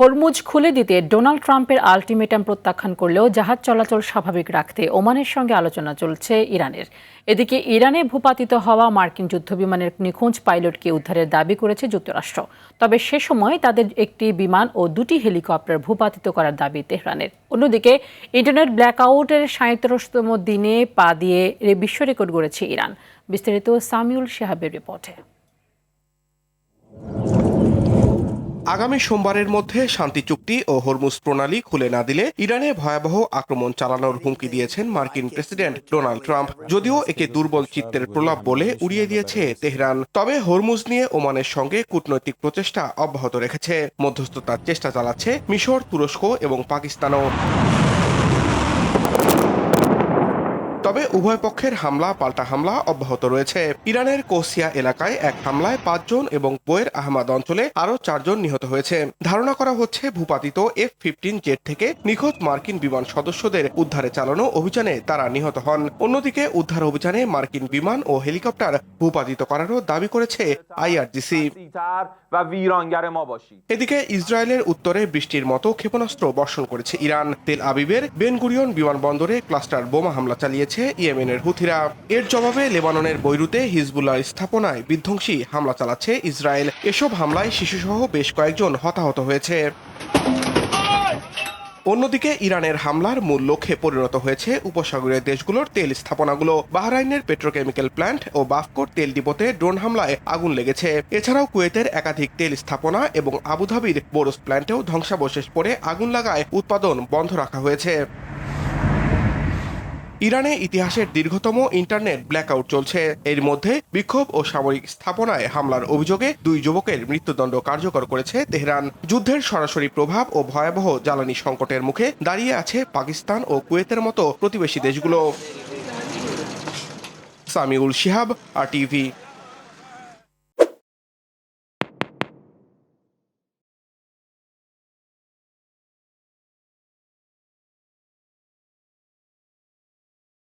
Hormuz খুলে দিতে Donald ট্রাম্পের আলটিমেটাম প্রত্যাখ্যান করলেও জাহাজ চলাচল স্বাভাবিক রাখতে ওমানের সঙ্গে আলোচনা চলছে ইরানের। এদিকে ইরানে ভূপাতিত হওয়া মার্কিন যুদ্ধবিমানের নিখোঁজ পাইলটকে উদ্ধারের দাবি করেছে যুক্তরাষ্ট্র। তবে সে সময় তাদের একটি বিমান ও দুটি হেলিকপ্টার ভূপাতিত করার দাবি তেহরানের। অন্যদিকে ইন্টারনেট ব্ল্যাকআউটের ৩৭তম দিনে পা দিয়ে বিশ্ব রেকর্ড গড়েছে ইরান। বিস্তারিত সামিউল শিহাবের রিপোর্টে। আগামী সোমবারের মধ্যে শান্তি চুক্তি ও হরমুজ প্রণালী খুলে না দিলে ইরানে ভয়াবহ আক্রমণ চালানোর হুমকি দিয়েছেন মার্কিন প্রেসিডেন্ট ডোনাল্ড ট্রাম্প। যদিও একে দুর্বল চিত্তের প্রলাপ বলে উড়িয়ে দিয়েছে তেহরান, তবে হরমুজ নিয়ে ওমানের সঙ্গে কূটনৈতিক প্রচেষ্টা অব্যাহত রেখেছে। মধ্যস্থতার চেষ্টা চালাচ্ছে মিশর, তুরস্ক এবং পাকিস্তানও। তবে উভয় পক্ষের হামলা পাল্টা হামলা অব্যাহত রয়েছে। ইরানের কোসিয়া এলাকায় এক হামলায় ৫ জন এবং বোয়ের আহমাদ অঞ্চলে আরও ৪ জন নিহত হয়েছে। ধারণা করা হচ্ছে ভূপাতিত F-15 জেট থেকে নিখোঁজ মার্কিন বিমান সদস্যদের উদ্ধারে চালানো অভিযানে তারা নিহত হন। অন্যদিকে উদ্ধার অভিযানে মার্কিন বিমান ও হেলিকপ্টার ভূপাতিত করারও দাবি করেছে IRGC। এদিকে ইসরায়েলের উত্তরে বৃষ্টির মতো ক্ষেপণাস্ত্র বর্ষণ করেছে ইরান। তেল আবিবের বেন গুরিয়ন বিমানবন্দরে ক্লাস্টার বোমা হামলা চালিয়েছে ইয়েমেনের হুথিরা। এর জবাবে লেবাননের বৈরুতে হিজবুল্লাহর স্থাপনায় বিধ্বংসী হামলা চালাচ্ছে ইসরায়েল। এসব হামলায় শিশুসহ বেশ কয়েকজন হতাহত হয়েছে। অন্যদিকে ইরানের হামলার মূল লক্ষ্যে পরিণত হয়েছে উপসাগরীয় দেশগুলোর তেল স্থাপনাগুলো। বাহরাইনের পেট্রোকেমিক্যাল প্ল্যান্ট ও বাফকোর তেল ডিপোতে ড্রোন হামলায় আগুন লেগেছে। এছাড়াও কুয়েতের একাধিক তেল স্থাপনা এবং আবুধাবির বোরস প্ল্যান্টেও ধ্বংসাবশেষ পড়ে আগুন লাগায় উৎপাদন বন্ধ রাখা হয়েছে। ইরানে ইতিহাসের দীর্ঘতম ইন্টারনেট ব্ল্যাকআউট চলছে। এর মধ্যে বিক্ষোভ ও সামরিক স্থাপনায় হামলার অভিযোগে 2 যুবকের মৃত্যুদণ্ড কার্যকর করেছে তেহরান। যুদ্ধের সরাসরি প্রভাব ও ভয়াবহ জ্বালানি সংকটের মুখে দাঁড়িয়ে আছে পাকিস্তান ও কুয়েতের মতো প্রতিবেশী দেশগুলো। সামিউল শিহাব, RTV।